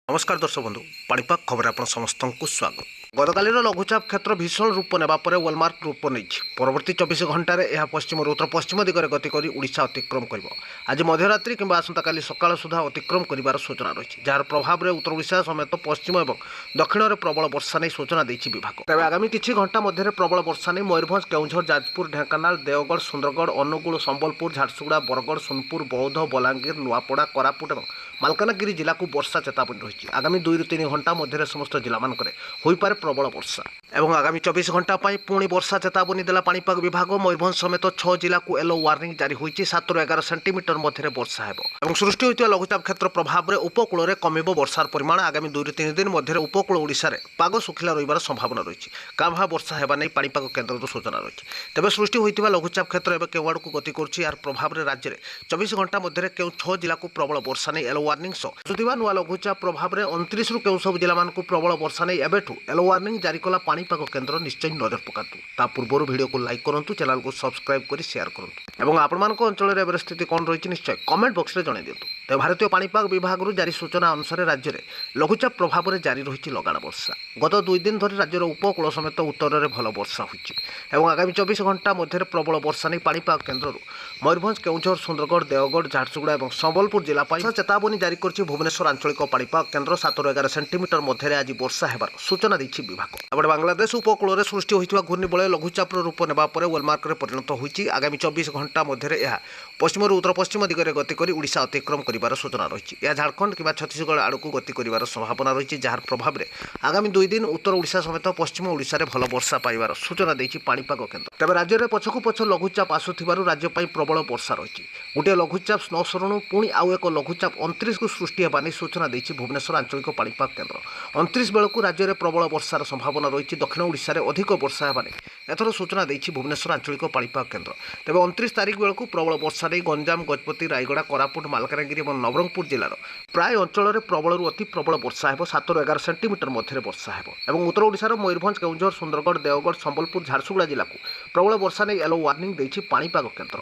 नमस्कार दर्शक बंधु पाणीपाग खबर आप समस्त को स्वागत। गतकाल लघुचाप क्षेत्र भीषण रूप नेबा वेलमार्क रूप नहीं परवर्ती 24 घंटे यह पश्चिम उत्तर पश्चिम दिगरे गति कर ओडिशा अतिक्रम कर आज मध्यरात्रि कि आसंता सकाल सुधा अतिक्रम कर सूचना रही जार प्रभाव में उत्तर ओडिशा समेत पश्चिम और दक्षिण में प्रबल वर्षा नहीं सूचना देती विभाग। तेज आगामी किछि घंटा मध्य प्रबल वर्षा नहीं मयूरभंज केउझर जाजपुर ढेंकानाल देवगढ़ सुंदरगढ़ अनुगुल संबलपुर झारसुगुड़ा बरगढ़ सोनपुर बौद्ध बलांगीर नुआपड़ा कोरापुट और मालकानगिरी जिला को वर्षा चेतावनी रही। आगामी 2 ରୁ 3 घंटा मध्य समस्त जिला मान होईपारे प्रबल वर्षा और आगामी 24 घंटा पुणी वर्षा चेतावनी देला पाणीपाग विभाग। मयूरभंज समेत 6 जिला को येलो वार्निंग जारी होती 7 ରୁ 11 सेंटीमीटर मध्य वर्षा और सृष्टि होता लघुचाप क्षेत्र प्रभाव में उपकूल में कमिब वर्षार परिमाण। आगामी 2 ରୁ 3 दिन मध्य उपकूल ओडिशा रे पाग सुखिला रहिबार संभावना रही। काभा वर्षा हेबा नै पाणीपाग केन्द्र सूचना रही। तेज सृष्टि होता लघुचाप क्षेत्र एवं केवाड़ को गति कर यार प्रभाव में राज्य में 24 घंटा मध्य केउ 6 जिला को प्रबल वर्षा नहीं येलो वार्निंग सह नुआ लघुचाप प्रभाव में 29 ରୁ केउ सब जिला मान को प्रबल वर्षा नहीं एबेठू येलो वार्निंग जारी कला पाणीपाग केन्द्र निश्चय नजर पकातु। ता पूर्व वीडियो को लाइक करूँ, चैनल को सब्सक्राइब कर शेयर करूँ और आपण अंचल में स्थिति कौन रही निश्चय कमेंट बॉक्स में जन दिंतु। तो भारतीय पाणीपाग विभाग जारी सूचना अनुसार राज्य में लघुचाप प्रभाव में जारी रही लगाण वर्षा। गत 2 दिन धरी राज्यर उपकूल समेत उत्तर में भल वर्षा होती और आगामी 24 घंटा मध्य प्रबल वर्षा नहीं पाणीपाग केन्द्र मयूरभंज केउझर सुंदरगढ़ देवगढ़ झारसुगुड़ा और संबलपुर जिला चेतावनी जारी कर भुवनेश्वर आंचलिक पाणीपाग केन्द्र 7 ରୁ 11 सेंटीमीटर मध्य आज वर्षा होबार सूचना देछि विभाग। एपटे बांग्लादेश उपकूल में सृष्टि होता घूर्णिबलय लघुचाप रूप नेबा वेलमार्क परिणत होती। आगामी 24 घंटा मध्य यह पश्चिम उत्तर पश्चिम दिगरे गति कर ओडिशा अतिक्रम कर सूचना रही। यह झारखंड कि छत्तीसगढ़ आड़ को गति कर संभावना रही जार प्रभाव में आगामी 2 दिन उत्तर ओडिशा समेत पश्चिम ओडिशा भल वर्षा पाइबार सूचना देछि पाणीपाग केन्द्र। तेज राज्य में पछकु पछ लघुचाप आसुथिबारु राज्य पई प्रबल वर्षा रही। गोटे लघुचाप स्नो सरणु पुणी आउ एक लघुचाप 29 को सृष्टि होगा नहीं सूचना देछि भुवनेश्वर आंचलिक पाणीपाग केन्द्र। 29 बेलू राज्य में प्रबल वर्षार संभावना रही। दक्षिण ओडिशा रे अधिक वर्षा होगा नहीं एथर सूचना देछि भुवनेश्वर आंचलिक पाणीपाग केन्द्र। तेज 29 तारिख बेलू प्रबल वर्षा नहीं गंजाम गजपति रायगड़ा कोरापुट मालकानगिरी और नवरंगपुर जिलार प्राय अंचल में प्रबल अति प्रबल वर्षा हो 7 ରୁ 11 सेंटीमीटर मध्य वर्षा हो उत्तर ओडिशार मयूरभंज केउझर सुंदरगढ़ देवगढ़ संबलपुर झारसुगुड़ा जिला को प्रबल वर्षा नहीं येलो वार्निंग देछि पाणीपाग केन्द्र।